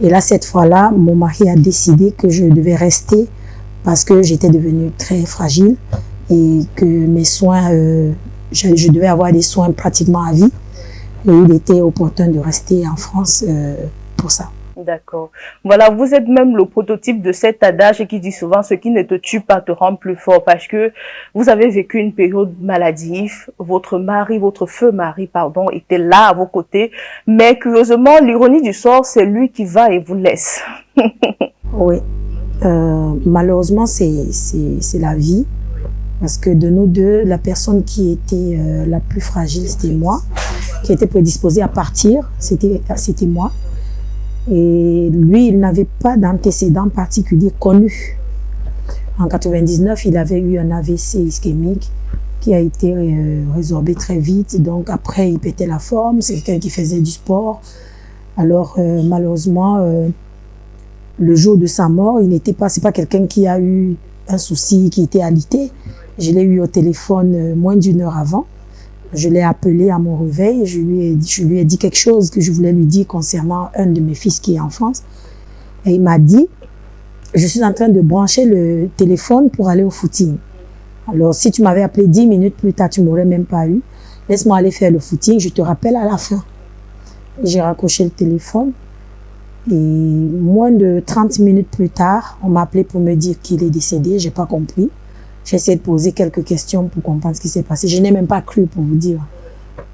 Et là, cette fois-là, mon mari a décidé que je devais rester parce que j'étais devenue très fragile et que mes soins, je devais avoir des soins pratiquement à vie. Et il était opportun de rester en France pour ça. D'accord. Voilà, vous êtes même le prototype de cet adage qui dit souvent ce qui ne te tue pas te rend plus fort, parce que vous avez vécu une période maladive, votre feu mari, pardon, était là à vos côtés, mais curieusement, l'ironie du sort, c'est lui qui va et vous laisse. Oui, malheureusement, c'est la vie, parce que de nous deux, la personne qui était la plus fragile, c'était moi, qui était prédisposée à partir, c'était moi. Et lui, il n'avait pas d'antécédents particuliers connus. En 99, il avait eu un AVC ischémique qui a été résorbé très vite. Donc après, il pétait la forme. C'est quelqu'un qui faisait du sport. Alors malheureusement, le jour de sa mort, c'est pas quelqu'un qui a eu un souci, qui était alité. Je l'ai eu au téléphone moins d'une heure avant. Je l'ai appelé à mon réveil, je lui ai dit quelque chose que je voulais lui dire concernant un de mes fils qui est en France. Et il m'a dit, je suis en train de brancher le téléphone pour aller au footing. Alors, si tu m'avais appelé 10 minutes plus tard, tu m'aurais même pas eu. Laisse-moi aller faire le footing, je te rappelle à la fin. J'ai raccroché le téléphone. Et moins de 30 minutes plus tard, on m'a appelé pour me dire qu'il est décédé, j'ai pas compris. J'ai essayé de poser quelques questions pour comprendre ce qui s'est passé. Je n'ai même pas cru, pour vous dire.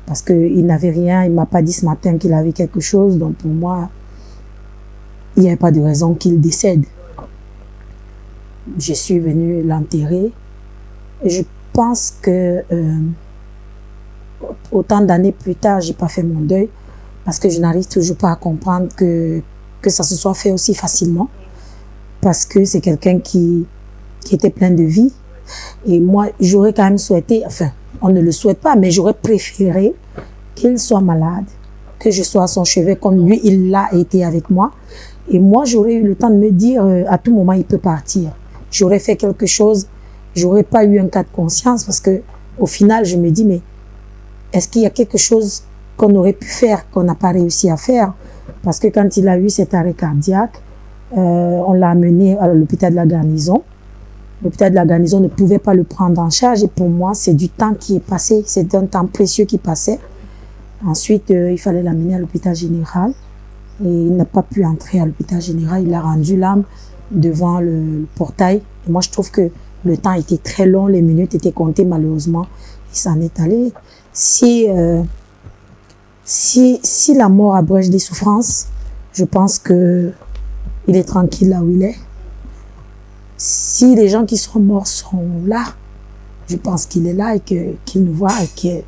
Parce qu'il n'avait rien, il ne m'a pas dit ce matin qu'il avait quelque chose. Donc pour moi, il n'y avait pas de raison qu'il décède. Je suis venue l'enterrer. Je pense que autant d'années plus tard, je n'ai pas fait mon deuil. Parce que je n'arrive toujours pas à comprendre que ça se soit fait aussi facilement. Parce que c'est quelqu'un qui était plein de vie. Et moi, j'aurais quand même souhaité, enfin, on ne le souhaite pas, mais j'aurais préféré qu'il soit malade, que je sois à son chevet comme lui, il l'a été avec moi. Et moi, j'aurais eu le temps de me dire, à tout moment, il peut partir. J'aurais fait quelque chose, j'aurais pas eu un cas de conscience parce que, au final, je me dis, mais est-ce qu'il y a quelque chose qu'on aurait pu faire, qu'on n'a pas réussi à faire? Parce que quand il a eu cet arrêt cardiaque, on l'a amené à l'hôpital de la Garnison. L'hôpital de la Garnison ne pouvait pas le prendre en charge et pour moi, c'est du temps qui est passé, c'est un temps précieux qui passait. Ensuite, il fallait l'amener à l'hôpital général et il n'a pas pu entrer à l'hôpital général. Il a rendu l'âme devant le portail. Et moi, je trouve que le temps était très long, les minutes étaient comptées malheureusement. Il s'en est allé. Si la mort abrège des souffrances, je pense que il est tranquille là où il est. Si les gens qui sont morts sont là, je pense qu'il est là et qu'il nous voit et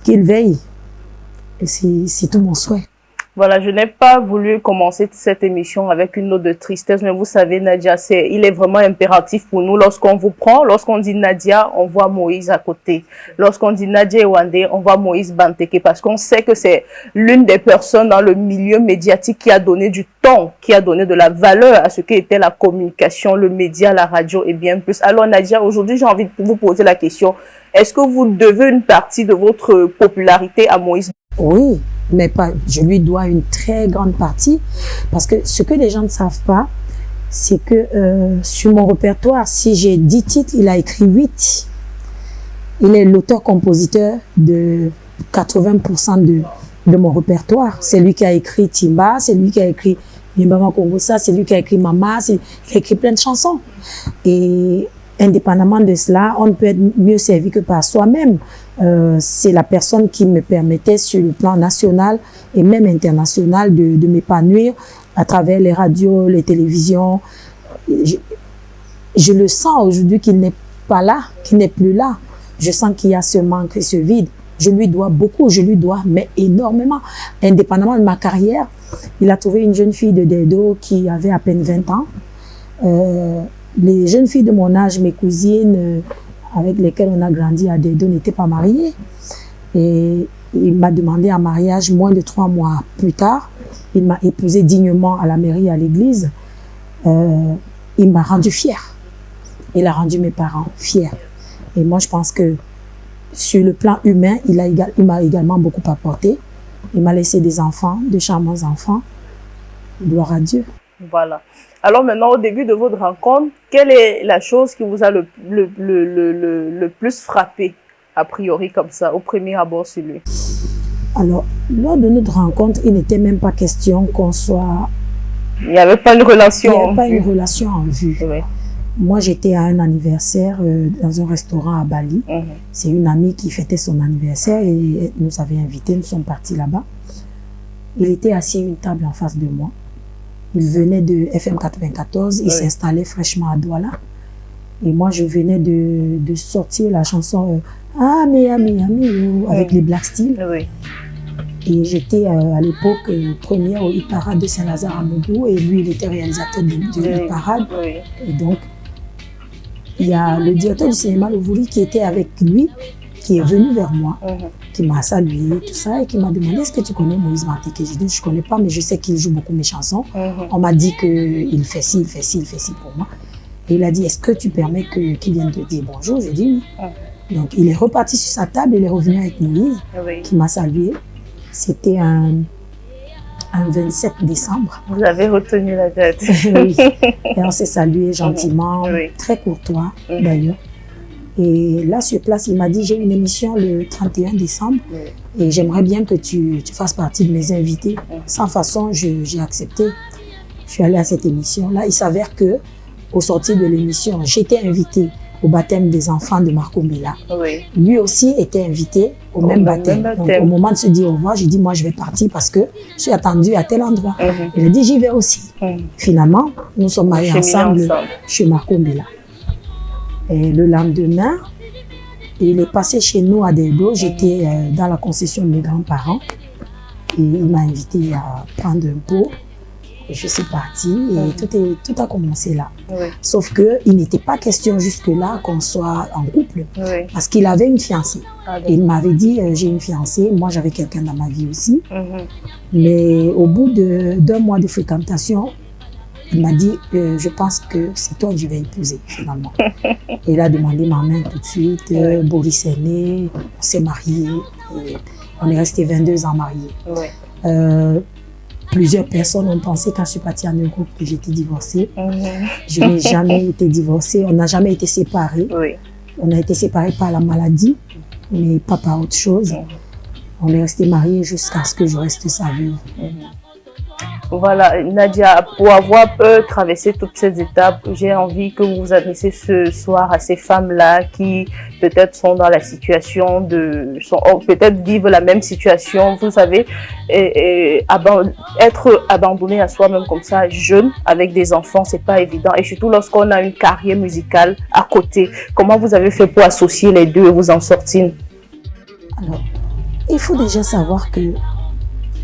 qu'il veille. Et c'est tout mon souhait. Voilà, je n'ai pas voulu commencer cette émission avec une note de tristesse, mais vous savez, Nadia, il est vraiment impératif pour nous. Lorsqu'on vous prend, lorsqu'on dit Nadia, on voit Moïse à côté. Lorsqu'on dit Nadia Ewandé, on voit Moïse Banteke, parce qu'on sait que c'est l'une des personnes dans le milieu médiatique qui a donné du temps, qui a donné de la valeur à ce qu'était la communication, le média, la radio et bien plus. Alors Nadia, aujourd'hui, j'ai envie de vous poser la question, est-ce que vous devez une partie de votre popularité à Moïse? Oui, mais pas, je lui dois une très grande partie parce que ce que les gens ne savent pas, c'est que sur mon répertoire, si j'ai 10 titres, il a écrit 8. Il est l'auteur-compositeur de 80% de mon répertoire. C'est lui qui a écrit Timba, c'est lui qui a écrit Mimbama Kongosa, c'est lui qui a écrit Mama, c'est lui qui a écrit plein de chansons. Et indépendamment de cela, on ne peut être mieux servi que par soi-même. C'est la personne qui me permettait sur le plan national et même international de m'épanouir à travers les radios, les télévisions. Je le sens aujourd'hui qu'il n'est pas là, qu'il n'est plus là. Je sens qu'il y a ce manque et ce vide. Je lui dois beaucoup, je lui dois mais énormément. Indépendamment de ma carrière, il a trouvé une jeune fille de Dedo qui avait à peine 20 ans. Les jeunes filles de mon âge, mes cousines, avec lesquelles on a grandi à Dedo, n'étaient pas mariées. Et il m'a demandé en mariage moins de 3 mois plus tard. Il m'a épousée dignement à la mairie, à l'église. Il m'a rendu fière. Il a rendu mes parents fiers. Et moi, je pense que sur le plan humain, il m'a également beaucoup apporté. Il m'a laissé des enfants, de charmants enfants. Gloire à Dieu. Voilà. Alors maintenant, au début de votre rencontre, quelle est la chose qui vous a le plus frappé, a priori comme ça, au premier abord sur lui? Alors, lors de notre rencontre, il n'était même pas question qu'on soit... Il n'y avait pas une relation Il n'y avait pas une relation en vue. Oui. Moi, j'étais à un anniversaire dans un restaurant à Bali. C'est une amie qui fêtait son anniversaire et elle nous avait invités. Nous sommes partis là-bas. Il était assis à une table en face de moi. Il venait de FM 94. Il s'installait fraîchement à Douala. Et moi, je venais de sortir la chanson Ah, Mia, Mia, Mia, avec les Black Steel. Et j'étais à l'époque première au Hit Parade de Saint-Lazare à Mogo. Et lui, il était réalisateur du Hit Parade. Et donc, il y a le directeur du cinéma, Le Vouri, qui était avec lui, qui est venu vers moi, qui m'a salué, tout ça, et qui m'a demandé « Est-ce que tu connais Moïse Mateke ?» J'ai dit « Je ne connais pas, mais je sais qu'il joue beaucoup mes chansons. On m'a dit qu'il fait ci, il fait ci, il fait ci pour moi. » Et il a dit « Est-ce que tu permets qu'il vienne te dire bonjour ?» J'ai dit oui. Donc, il est reparti sur sa table, il est revenu avec Moïse, qui m'a salué. C'était un 27 décembre. Vous avez retenu la date. Oui. Et on s'est salué gentiment, très courtois d'ailleurs. Et là, sur place, il m'a dit, j'ai une émission le 31 décembre et j'aimerais bien que tu fasses partie de mes invités. Sans façon, j'ai accepté. Je suis allée à cette émission-là. Il s'avère que, au sortir de l'émission, j'étais invitée au baptême des enfants de Marco Mbela. Lui aussi était invité au même baptême. Donc, au moment de se dire au revoir, j'ai dit, moi, je vais partir parce que je suis attendue à tel endroit. Il a dit, j'y vais aussi. Finalement, nous sommes allés ensemble chez Marco Mbela. Et le lendemain, il est passé chez nous à Deldo. J'étais dans la concession de mes grands-parents. Et il m'a invité à prendre un pot. Et je suis partie et tout a commencé là. Sauf qu'il n'était pas question jusque-là qu'on soit en couple. Parce qu'il avait une fiancée. Et il m'avait dit, j'ai une fiancée. Moi, j'avais quelqu'un dans ma vie aussi. Mais au bout d'un mois de fréquentation, il m'a dit, je pense que c'est toi que je vais épouser finalement. Et il a demandé ma main tout de suite. Boris est né, on s'est mariés. On est resté 22 ans mariés. Plusieurs personnes ont pensé quand je suis partie en Europe que j'étais divorcée. Je n'ai jamais été divorcée. On n'a jamais été séparés. On a été séparés par la maladie, mais pas par autre chose. On est resté mariés jusqu'à ce que je reste sa veuve. Voilà, Nadia, pour avoir traversé toutes ces étapes, j'ai envie que vous vous adressiez ce soir à ces femmes-là qui peut-être sont dans la situation peut-être vivent la même situation, vous savez, être abandonné à soi-même comme ça, jeune, avec des enfants, c'est pas évident. Et surtout lorsqu'on a une carrière musicale à côté, comment vous avez fait pour associer les deux et vous en sortir? Alors, il faut déjà savoir que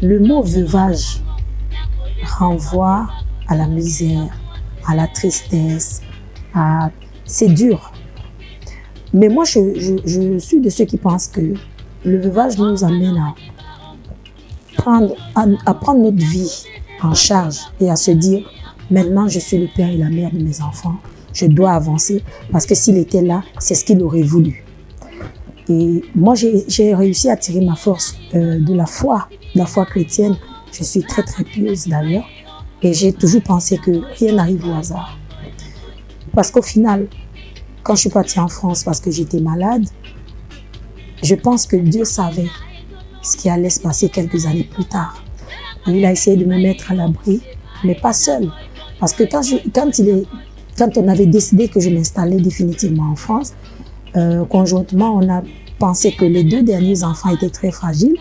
le mot veuvage renvoie à la misère, à la tristesse, c'est dur. Mais moi, je suis de ceux qui pensent que le veuvage nous amène à prendre notre vie en charge et à se dire, maintenant je suis le père et la mère de mes enfants, je dois avancer parce que s'il était là, c'est ce qu'il aurait voulu. Et moi, j'ai réussi à tirer ma force de la foi chrétienne. Je suis très très pieuse d'ailleurs et j'ai toujours pensé que rien n'arrive au hasard. Parce qu'au final, quand je suis partie en France parce que j'étais malade, je pense que Dieu savait ce qui allait se passer quelques années plus tard. Et il a essayé de me mettre à l'abri, mais pas seul. Parce que quand on avait décidé que je m'installais définitivement en France, conjointement, on a pensé que les 2 derniers enfants étaient très fragiles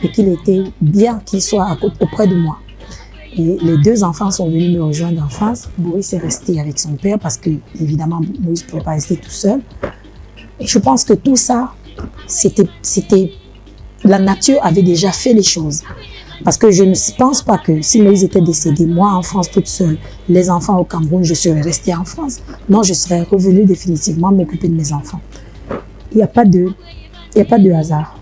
et qu'il était bien qu'ils soient auprès de moi. Et les 2 enfants sont venus me rejoindre en France. Boris est resté avec son père parce que, évidemment, Moïse ne pouvait pas rester tout seul. Et je pense que tout ça, la nature avait déjà fait les choses. Parce que je ne pense pas que si Moïse était décédé, moi en France toute seule, les enfants au Cameroun, je serais restée en France. Non, je serais revenue définitivement m'occuper de mes enfants. Il n'y a pas de hasard.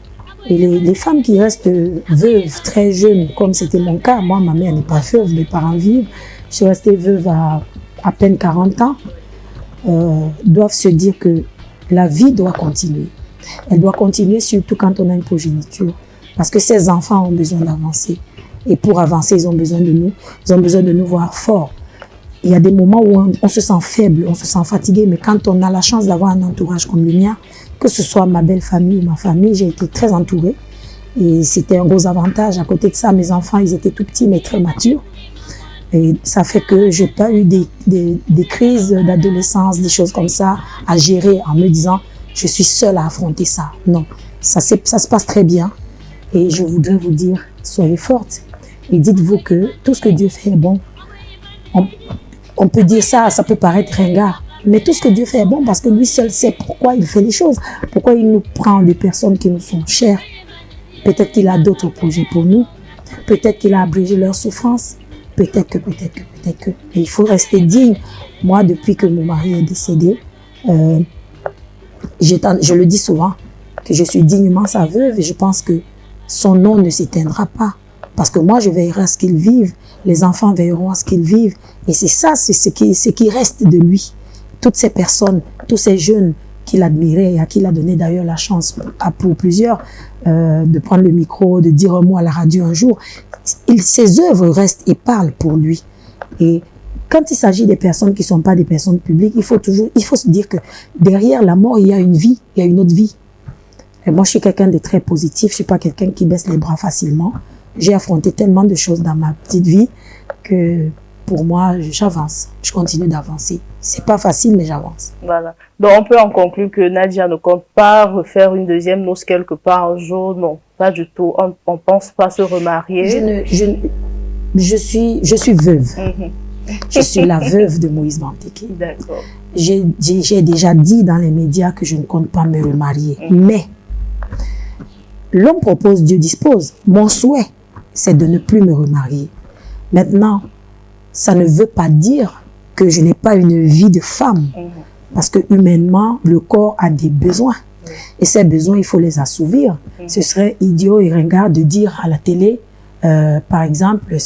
Et les femmes qui restent veuves très jeunes, comme c'était mon cas, moi ma mère n'est pas veuve, mes parents vivent, je suis restée veuve à peine 40 ans, doivent se dire que la vie doit continuer. Elle doit continuer surtout quand on a une progéniture. Parce que ces enfants ont besoin d'avancer. Et pour avancer, ils ont besoin de nous. Ils ont besoin de nous voir forts. Il y a des moments où on se sent faible, on se sent fatigué, mais quand on a la chance d'avoir un entourage comme le mien, que ce soit ma belle famille ou ma famille, j'ai été très entourée. Et c'était un gros avantage. À côté de ça, mes enfants, ils étaient tout petits, mais très matures. Et ça fait que je n'ai pas eu des crises d'adolescence, des choses comme ça à gérer en me disant je suis seule à affronter ça. Non, ça se passe très bien. Et je voudrais vous dire, soyez fortes. Et dites-vous que tout ce que Dieu fait est bon. On peut dire ça, ça peut paraître ringard. Mais tout ce que Dieu fait est bon parce que lui seul sait pourquoi il fait les choses. Pourquoi il nous prend des personnes qui nous sont chères. Peut-être qu'il a d'autres projets pour nous. Peut-être qu'il a abrégé leur souffrance. Peut-être que. Et il faut rester digne. Moi, depuis que mon mari est décédé, je le dis souvent, que je suis dignement sa veuve et je pense que son nom ne s'éteindra pas. Parce que moi, je veillerai à ce qu'il vive. Les enfants veilleront à ce qu'il vive. Et c'est ça, c'est ce qui reste de lui. Toutes ces personnes, tous ces jeunes qu'il admirait et à qui il a donné d'ailleurs la chance, pour plusieurs, de prendre le micro, de dire un mot à la radio un jour. Ses œuvres restent et parlent pour lui. Et quand il s'agit des personnes qui ne sont pas des personnes publiques, il faut se dire que derrière la mort, il y a une vie, il y a une autre vie. Et moi, je suis quelqu'un de très positif, je ne suis pas quelqu'un qui baisse les bras facilement. J'ai affronté tellement de choses dans ma petite vie que pour moi, j'avance, je continue d'avancer. C'est pas facile, mais j'avance. Voilà. Donc, on peut en conclure que Nadia ne compte pas refaire une deuxième noce quelque part un jour. Non, pas du tout. On ne pense pas se remarier. Je suis veuve. Je suis la veuve de Moïse Banteke. D'accord. J'ai déjà dit dans les médias que je ne compte pas me remarier. Mais l'homme propose, Dieu dispose. Mon souhait, c'est de ne plus me remarier. Maintenant, ça ne veut pas dire que je n'ai pas une vie de femme. Parce que humainement, le corps a des besoins. Et ces besoins, il faut les assouvir. Ce serait idiot et ringard de dire à la télé, par exemple,